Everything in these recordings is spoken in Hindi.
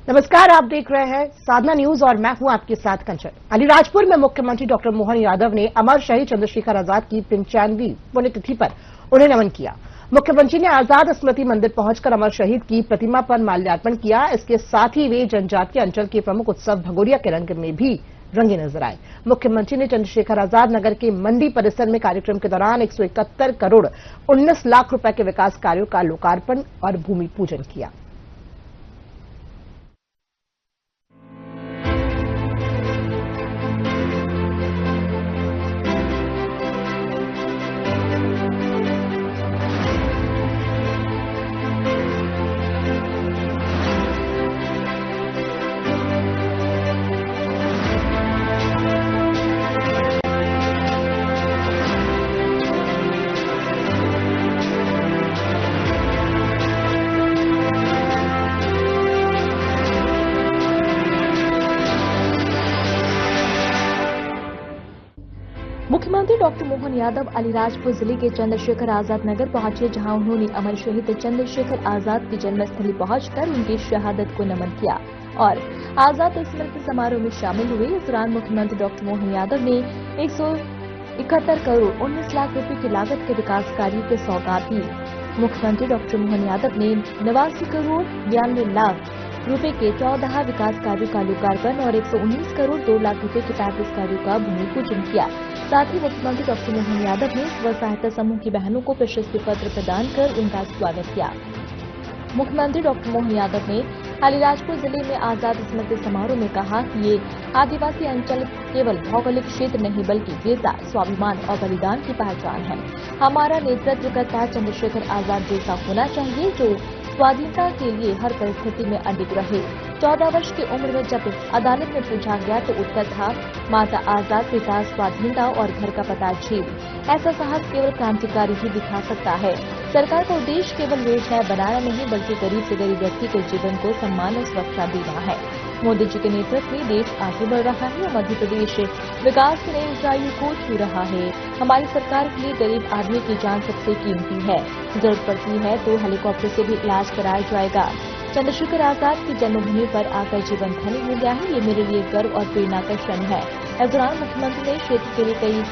नमस्कार, आप देख रहे हैं साधना न्यूज और मैं हूं आपके साथ कंचन। अलीराजपुर में मुख्यमंत्री डॉक्टर मोहन यादव ने अमर शहीद चंद्रशेखर आजाद की 95वीं पुण्यतिथि पर उन्हें नमन किया। मुख्यमंत्री ने आजाद स्मृति मंदिर पहुंचकर अमर शहीद की प्रतिमा पर माल्यार्पण किया। इसके साथ ही वे जनजातीय अंचल के प्रमुख उत्सव भगोरिया के रंग में भी रंगे नजर आए। मुख्यमंत्री ने चंद्रशेखर आजाद नगर के मंडी परिसर में कार्यक्रम के दौरान 171 करोड़ 19 लाख रुपए के विकास कार्यों का लोकार्पण और भूमि पूजन किया। मुख्यमंत्री डॉक्टर मोहन यादव अलीराजपुर जिले के चंद्रशेखर आजाद नगर पहुंचे, जहां उन्होंने अमर शहीद चंद्रशेखर आजाद की जन्मस्थली पहुंचकर उनकी शहादत को नमन किया और आजाद स्मृति समारोह में शामिल हुए। इस दौरान मुख्यमंत्री डॉक्टर मोहन यादव ने 171 करोड़ 19 लाख रुपए की लागत के विकास कार्यों की सौगात दी। मुख्यमंत्री डॉक्टर मोहन यादव ने 89 करोड़ 92 लाख रुपए के 14 विकास कार्यों का लोकार्पण और 119 करोड़ 2 लाख रुपए के 35 कार्यों का भूमि पूजन किया। साथ ही मुख्यमंत्री डॉक्टर मोहन यादव ने स्व सहायता समूह की बहनों को प्रशस्ति पत्र प्रदान कर उनका स्वागत किया। मुख्यमंत्री डॉक्टर मोहन यादव ने अलीराजपुर जिले में आजाद स्मृति समारोह में कहा कि ये आदिवासी अंचल केवल भौगोलिक क्षेत्र नहीं बल्कि वीरता, स्वाभिमान और बलिदान की पहचान है। हमारा नेतृत्व करता चंद्रशेखर आजाद जैसा होना चाहिए जो स्वाधीनता के लिए हर परिस्थिति में अडिग रहे। 14 वर्ष की उम्र में जब अदालत में पूछा गया तो उत्तर था माता आजाद, पिता स्वाधीनता और घर का पता झील। ऐसा साहस केवल क्रांतिकारी ही दिखा सकता है। सरकार का उद्देश्य केवल योजनाएं बनाना नहीं बल्कि गरीब से गरीब व्यक्ति के जीवन को सम्मान और सुरक्षा देना है। मोदी जी के नेतृत्व में देश आगे बढ़ रहा है और मध्य प्रदेश विकास की नई ऊंचाइयों को छू रहा है। हमारी सरकार के लिए गरीब आदमी की जान सबसे कीमती है। जरूरत पड़ती है तो हेलीकॉप्टर से भी इलाज कराया जाएगा। चंद्रशेखर आजाद की जन्मभूमि पर आकर जीवन धन्य हो गया है। ये मेरे लिए गर्व और प्रेरणा का क्षण है। इस दौरान मुख्यमंत्री ने क्षेत्र के लिए कई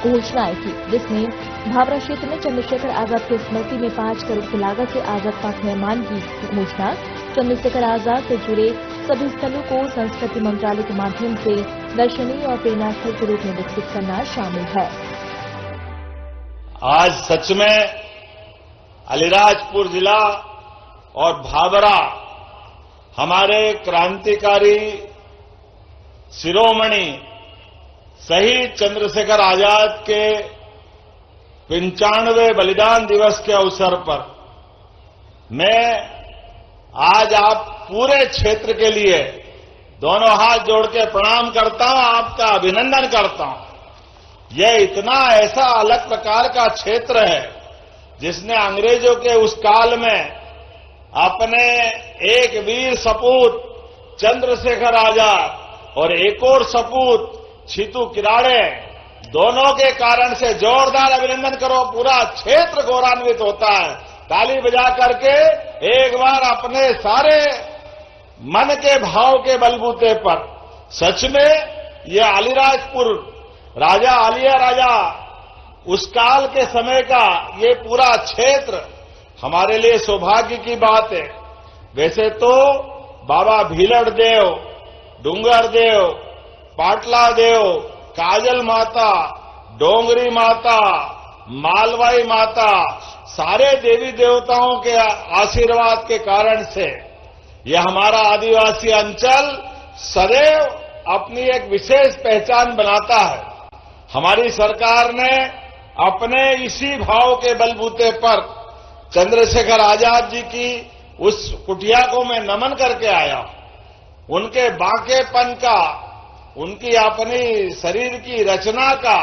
घोषणाएं की, जिसमें भावरा क्षेत्र में चंद्रशेखर आजाद की स्मृति में 5 करोड़ की लागत से आजाद पार्क निर्माण की घोषणा। चंद्रशेखर आजाद से जुड़े सभी स्थलों को संस्कृति मंत्रालय के माध्यम से दर्शनीय और प्रेरणा स्थल के रूप में विकसित करना शामिल है। आज सच में अलीराजपुर जिला और भावरा हमारे क्रांतिकारी शिरोमणि शहीद चंद्रशेखर आजाद के 95वें बलिदान दिवस के अवसर पर मैं आज आप पूरे क्षेत्र के लिए दोनों हाथ जोड़ के प्रणाम करता हूं, आपका अभिनंदन करता हूं। यह इतना ऐसा अलग प्रकार का क्षेत्र है जिसने अंग्रेजों के उस काल में अपने एक वीर सपूत चंद्रशेखर आजाद और एक और सपूत छीतू किराड़े दोनों के कारण से जोरदार अभिनंदन करो। पूरा क्षेत्र गौरवान्वित होता है। ताली बजा करके एक बार अपने सारे मन के भाव के बलबूते पर सच में यह अलीराजपुर राजा आलिया राजा उस काल के समय का ये पूरा क्षेत्र हमारे लिए सौभाग्य की बात है। वैसे तो बाबा भीलड़ देव, डूंगर देव, पाटला देव, काजल माता, डोंगरी माता, मालवाई माता, सारे देवी देवताओं के आशीर्वाद के कारण से यह हमारा आदिवासी अंचल सदैव अपनी एक विशेष पहचान बनाता है। हमारी सरकार ने अपने इसी भाव के बलबूते पर चंद्रशेखर आजाद जी की उस कुटिया को मैं नमन करके आया। उनके बांकेपन का, उनकी अपनी शरीर की रचना का,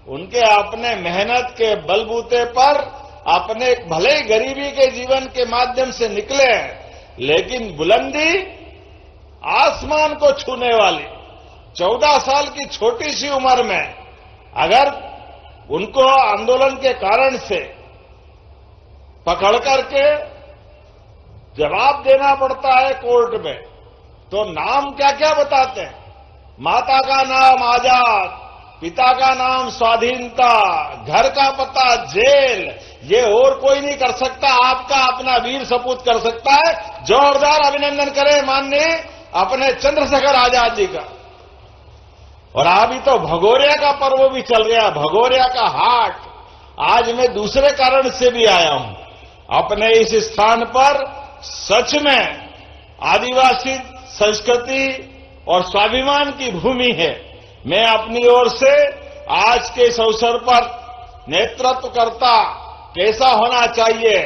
उनके अपने मेहनत के बलबूते पर अपने भले ही गरीबी के जीवन के माध्यम से निकले, लेकिन बुलंदी आसमान को छूने वाली 14 साल की छोटी सी उम्र में अगर उनको आंदोलन के कारण से पकड़ करके जवाब देना पड़ता है कोर्ट में, तो नाम क्या क्या बताते हैं। माता का नाम आजाद, पिता का नाम स्वाधीनता, घर का पता जेल, ये और कोई नहीं कर सकता, आपका अपना वीर सपूत कर सकता है। जोरदार अभिनंदन करें माननीय अपने चंद्रशेखर आजाद जी का। और अभी तो भगोरिया का पर्व भी चल रहा है, भगोरिया का हाट। आज मैं दूसरे कारण से भी आया हूं। अपने इस स्थान पर सच में आदिवासी संस्कृति और स्वाभिमान की भूमि है। मैं अपनी ओर से आज के इस अवसर पर नेतृत्वकर्ता कैसा होना चाहिए,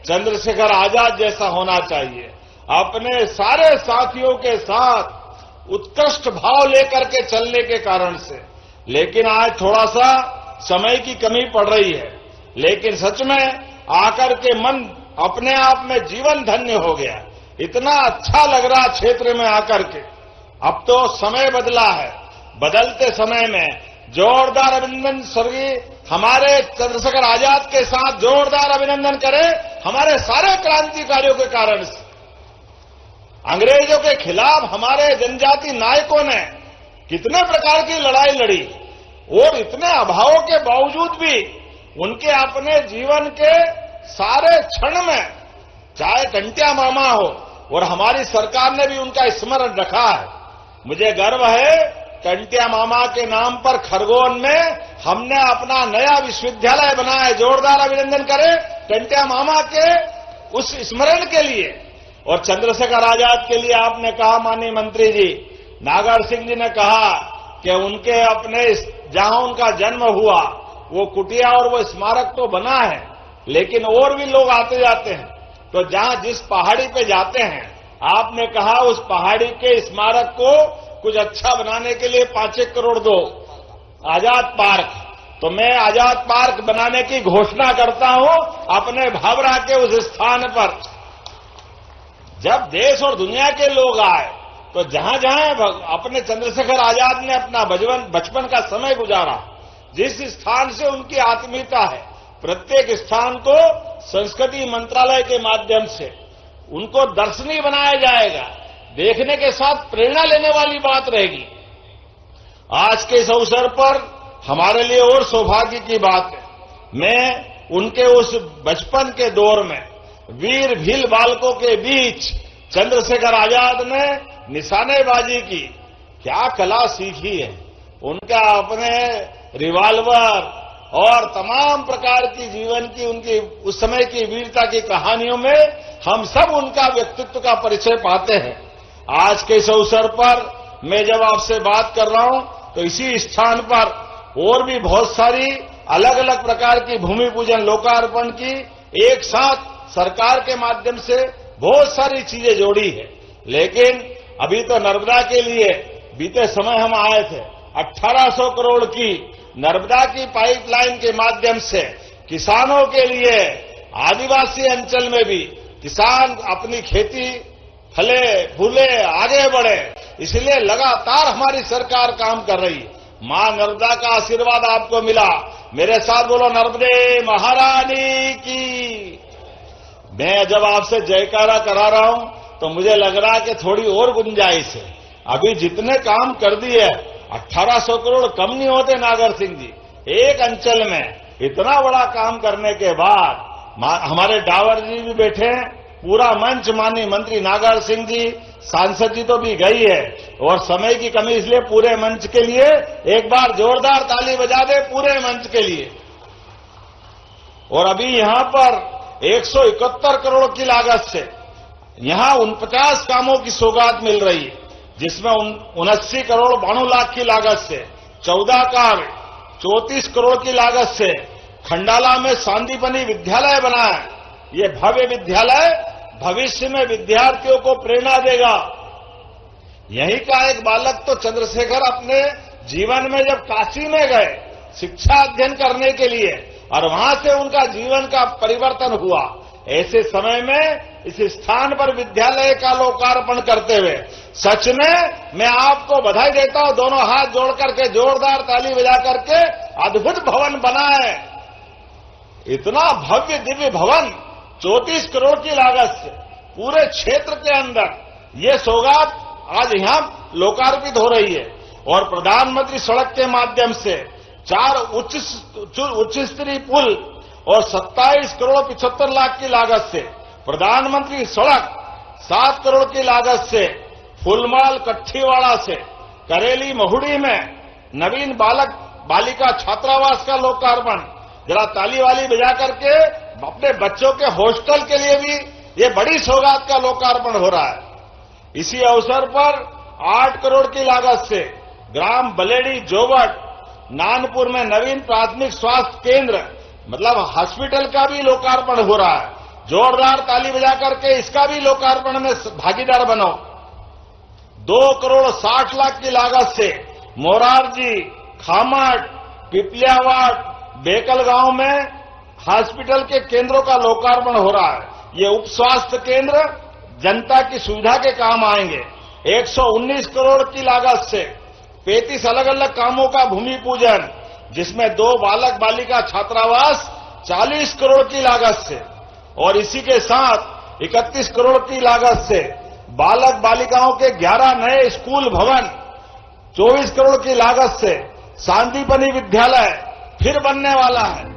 चंद्रशेखर आजाद जैसा होना चाहिए, अपने सारे साथियों के साथ उत्कृष्ट भाव लेकर के चलने के कारण से। लेकिन आज थोड़ा सा समय की कमी पड़ रही है, लेकिन सच में आकर के मन अपने आप में जीवन धन्य हो गया। इतना अच्छा लग रहा क्षेत्र में आकर के। अब तो समय बदला है, बदलते समय में जोरदार अभिनंदन स्वर्गीय हमारे चंद्रशेखर आजाद के साथ जोरदार अभिनंदन करें हमारे सारे क्रांतिकारियों के कारण से। अंग्रेजों के खिलाफ हमारे जनजाति नायकों ने कितने प्रकार की लड़ाई लड़ी और इतने अभावों के बावजूद भी उनके अपने जीवन के सारे क्षण में, चाहे कंटिया मामा हो, और हमारी सरकार ने भी उनका स्मरण रखा है। मुझे गर्व है कंटिया मामा के नाम पर खरगोन में हमने अपना नया विश्वविद्यालय बनाया है। जोरदार अभिनंदन करें कंटिया मामा के उस स्मरण के लिए। और चंद्रशेखर आजाद के लिए आपने कहा माननीय मंत्री जी, नागर सिंह जी ने कहा कि उनके अपने जहां उनका जन्म हुआ वो कुटिया और वो स्मारक तो बना है, लेकिन और भी लोग आते जाते हैं। तो जहां जिस पहाड़ी पे जाते हैं, आपने कहा उस पहाड़ी के स्मारक को कुछ अच्छा बनाने के लिए 5-1 करोड़ दो, आजाद पार्क। तो मैं आजाद पार्क बनाने की घोषणा करता हूं अपने भावरा के उस स्थान पर। जब देश और दुनिया के लोग आए तो जहां जहां अपने चंद्रशेखर आजाद ने अपना बचपन का समय गुजारा, जिस स्थान से उनकी आत्मीयता है, प्रत्येक स्थान को संस्कृति मंत्रालय के माध्यम से उनको दर्शनीय बनाया जाएगा। देखने के साथ प्रेरणा लेने वाली बात रहेगी। आज के इस अवसर पर हमारे लिए और सौभाग्य की बात है, मैं उनके उस बचपन के दौर में वीर भील बालकों के बीच चंद्रशेखर आजाद ने निशानेबाजी की क्या कला सीखी है। उनका अपने रिवाल्वर और तमाम प्रकार की जीवन की उनकी उस समय की वीरता की कहानियों में हम सब उनका व्यक्तित्व का परिचय पाते हैं। आज के इस अवसर पर मैं जब आपसे बात कर रहा हूं तो इसी स्थान पर और भी बहुत सारी अलग अलग प्रकार की भूमि पूजन लोकार्पण की एक साथ सरकार के माध्यम से बहुत सारी चीजें जोड़ी है। लेकिन अभी तो नर्मदा के लिए बीते समय हम आए थे, 1800 करोड़ की नर्मदा की पाइपलाइन के माध्यम से किसानों के लिए आदिवासी अंचल में भी किसान अपनी खेती फले फूले आगे बढ़े, इसलिए लगातार हमारी सरकार काम कर रही है। मां नर्मदा का आशीर्वाद आपको मिला, मेरे साथ बोलो नर्मदे महारानी की। मैं जब आपसे जयकारा करा रहा हूं तो मुझे लग रहा है कि थोड़ी और गुंजाइश है। अभी जितने काम कर दिए 1800 करोड़ कम नहीं होते नागर सिंह जी। एक अंचल में इतना बड़ा काम करने के बाद हमारे डावर जी भी बैठे हैं, पूरा मंच माननीय मंत्री नागर सिंह जी, सांसद जी तो भी गई है, और समय की कमी इसलिए पूरे मंच के लिए एक बार जोरदार ताली बजा दे पूरे मंच के लिए। और अभी यहां पर 171 करोड़ की लागत से यहां 49 कामों की सौगात मिल रही है, जिसमें 79 करोड़ 92 लाख की लागत से 14 कार 34 करोड़ की लागत से खंडाला में सांदीपनी विद्यालय बना है। ये भव्य विद्यालय भविष्य में विद्यार्थियों को प्रेरणा देगा। यहीं का एक बालक तो चंद्रशेखर अपने जीवन में जब काशी में गए शिक्षा अध्ययन करने के लिए, और वहां से उनका जीवन का परिवर्तन हुआ, ऐसे समय में इस स्थान पर विद्यालय का लोकार्पण करते हुए सच में मैं आपको बधाई देता हूं। दोनों हाथ जोड़ करके जोरदार ताली बजा करके अद्भुत भवन बना है। इतना भव्य दिव्य भवन 34 करोड़ की लागत से पूरे क्षेत्र के अंदर ये सौगात आज यहां लोकार्पित हो रही है और प्रधानमंत्री सड़क के माध्यम से 4 उच्च स्तरीय पुल और 27 करोड़ 75 लाख की लागत से प्रधानमंत्री सड़क 7 करोड़ की लागत से फुलमाल कट्ठीवाड़ा से करेली महुड़ी में नवीन बालक बालिका छात्रावास का लोकार्पण। जरा ताली वाली बजा करके अपने बच्चों के हॉस्टल के लिए भी ये बड़ी सौगात का लोकार्पण हो रहा है। इसी अवसर पर 8 करोड़ की लागत से ग्राम बलेडी जोबट नानपुर में नवीन प्राथमिक स्वास्थ्य केंद्र मतलब हॉस्पिटल का भी लोकार्पण हो रहा है। जोरदार ताली बजा करके इसका भी लोकार्पण में भागीदार बनो। 2 करोड़ 60 लाख की लागत से मोरारजी, खामट, पिपलियावाट, बेकल गांव में हॉस्पिटल के केंद्रों का लोकार्पण हो रहा है। ये उप स्वास्थ्य केंद्र जनता की सुविधा के काम आएंगे। 119 करोड़ की लागत से 35 अलग अलग कामों का भूमि पूजन, जिसमें 2 बालक बालिका छात्रावास 40 करोड़ की लागत से और इसी के साथ 31 करोड़ की लागत से बालक बालिकाओं के 11 नए स्कूल भवन, 24 करोड़ की लागत से सांदीपनी विद्यालय फिर बनने वाला है।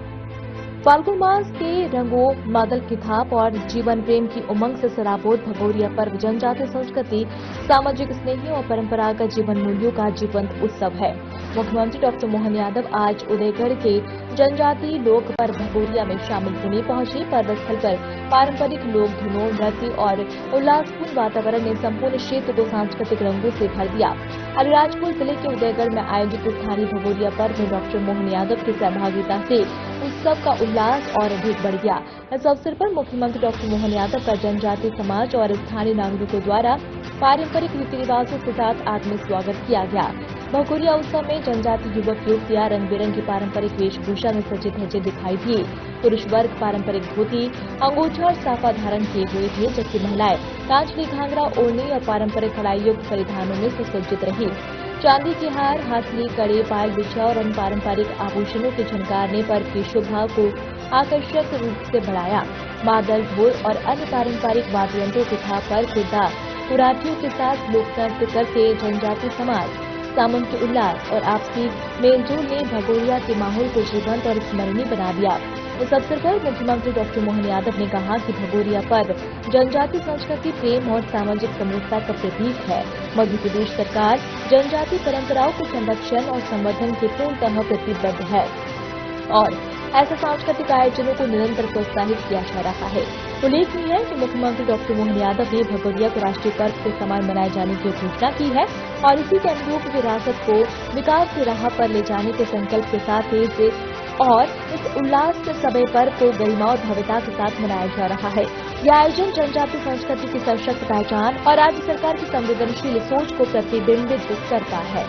फाल्गुन मास के रंगों, मादल की थाप और जीवन प्रेम की उमंग से सराबोर भगोरिया पर्व जनजातीय संस्कृति, सामाजिक स्नेही और परंपरागत जीवन मूल्यों का जीवंत उत्सव है। मुख्यमंत्री डॉक्टर मोहन यादव आज उदयगढ़ के जनजातीय लोक पर्व भगोरिया में शामिल होने पहुंचे। पर्व स्थल पर पारंपरिक लोक धुनों, नृत्य और उल्लासपूर्ण वातावरण ने संपूर्ण क्षेत्र को सांस्कृतिक रंगों से भर दिया। अलीराजपुर जिले के उदयगढ़ में आयोजित स्थानीय भगोरिया पर्व में डॉक्टर मोहन यादव की सहभागिता से उत्सव का उल्लास और अधिक बढ़ गया। इस अवसर पर मुख्यमंत्री डॉक्टर मोहन यादव का जनजातीय समाज और स्थानीय नागरिकों द्वारा पारंपरिक रीति रिवाजों के साथ आत्मीय स्वागत किया गया। भगोरिया उत्सव में जनजातीय युवक युवतियां रंग बिरंगी पारंपरिक वेशभूषा में सजे धजे दिखाई दिए। पुरुष वर्ग पारंपरिक धोती, अंगोछा और साफा धारण किए हुए थे, जबकि महिलाएं कांचली घाघरा ओढ़नी और पारंपरिक कढ़ाईयुक्त परिधानों में सुसज्जित रही। चांदी के हार, हाथली, कड़े, पायल बिछा और अन्य पारंपरिक आभूषणों के झनकार ने पर्व की शोभा को आकर्षक रूप से बढ़ाया। मादल, ढोल और अन्य पारंपरिक वाद्य यंत्रों के थाप पर किरदार कुराटियों के साथ लोक नृत्य करके जनजातीय समाज, सामूहिक उल्लास और आपसी मेलजोल ने भगोरिया के माहौल को जीवंत और स्मरणीय बना दिया। इस अवसर पर मुख्यमंत्री डॉक्टर मोहन यादव ने कहा कि भगोरिया पर्व जनजातीय संस्कृति, प्रेम और सामाजिक समरसता का प्रतीक है। मध्य प्रदेश सरकार जनजातीय परंपराओं के संरक्षण और संवर्धन के पूर्णतः प्रतिबद्ध है और ऐसे सांस्कृतिक आयोजनों को निरंतर प्रोत्साहित किया जा रहा है। उल्लेखनीय है कि मुख्यमंत्री डॉक्टर मोहन यादव ने भगोरिया को राष्ट्रीय पर्व के समान मनाए जाने की घोषणा की है और इसी के अनुरूप विरासत को विकास की राह पर ले जाने के संकल्प के साथ ही इस उल्लास के समय पर्व को गरिमा और भव्यता के साथ मनाया जा रहा है। यह आयोजन जनजातीय संस्कृति की सशक्त पहचान और राज्य सरकार की संवेदनशील सोच को प्रतिबिंबित करता है।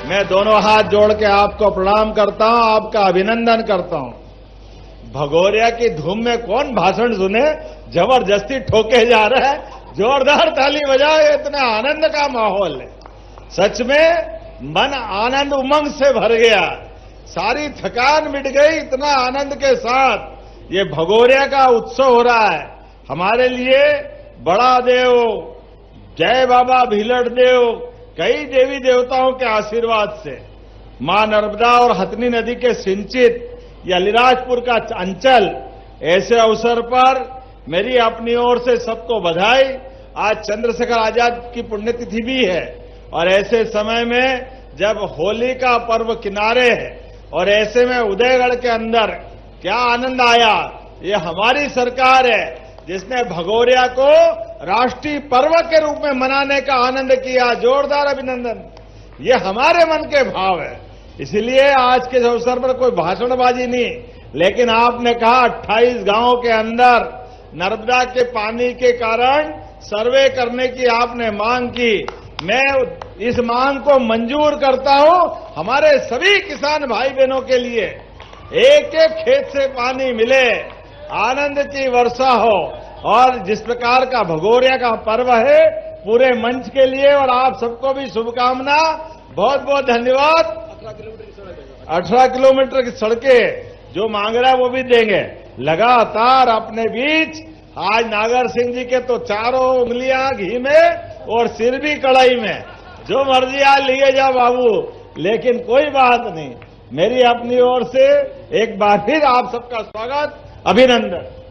मैं दोनों हाथ जोड़ के आपको प्रणाम करता हूं, आपका अभिनंदन करता हूं। भगोरिया की धूम में कौन भाषण सुने, जबरदस्ती ठोके जा रहा है। जोरदार ताली बजाओ, इतना आनंद का माहौल है। सच में मन आनंद उमंग से भर गया, सारी थकान मिट गई। इतना आनंद के साथ ये भगोरिया का उत्सव हो रहा है। हमारे लिए बड़ा देव, जय बाबा भीलड़ देव, कई देवी देवताओं के आशीर्वाद से मां नर्मदा और हथनी नदी के सिंचित ये अलीराजपुर का अंचल, ऐसे अवसर पर मेरी अपनी ओर से सबको बधाई। आज चंद्रशेखर आजाद की पुण्यतिथि भी है और ऐसे समय में जब होली का पर्व किनारे है और ऐसे में उदयगढ़ के अंदर क्या आनंद आया। ये हमारी सरकार है जिसने भगोरिया को राष्ट्रीय पर्व के रूप में मनाने का आनंद किया। जोरदार अभिनंदन। ये हमारे मन के भाव है। इसलिए आज के अवसर पर कोई भाषणबाजी नहीं, लेकिन आपने कहा 28 गांवों के अंदर नर्मदा के पानी के कारण सर्वे करने की आपने मांग की। मैं इस मांग को मंजूर करता हूं। हमारे सभी किसान भाई बहनों के लिए एक एक खेत से पानी मिले, आनंद की वर्षा हो। और जिस प्रकार का भगोरिया का पर्व है, पूरे मंच के लिए और आप सबको भी शुभकामना। बहुत बहुत धन्यवाद। 18 किलोमीटर की सड़कें जो मांग रहा है वो भी देंगे। लगातार अपने बीच आज नागर सिंह जी के तो चारों उंगलियां घी में और सिर भी कढ़ाई में, जो मर्जी आज लिए जाओ बाबू, लेकिन कोई बात नहीं। मेरी अपनी ओर से एक बार फिर आप सबका स्वागत, अभिनंदन।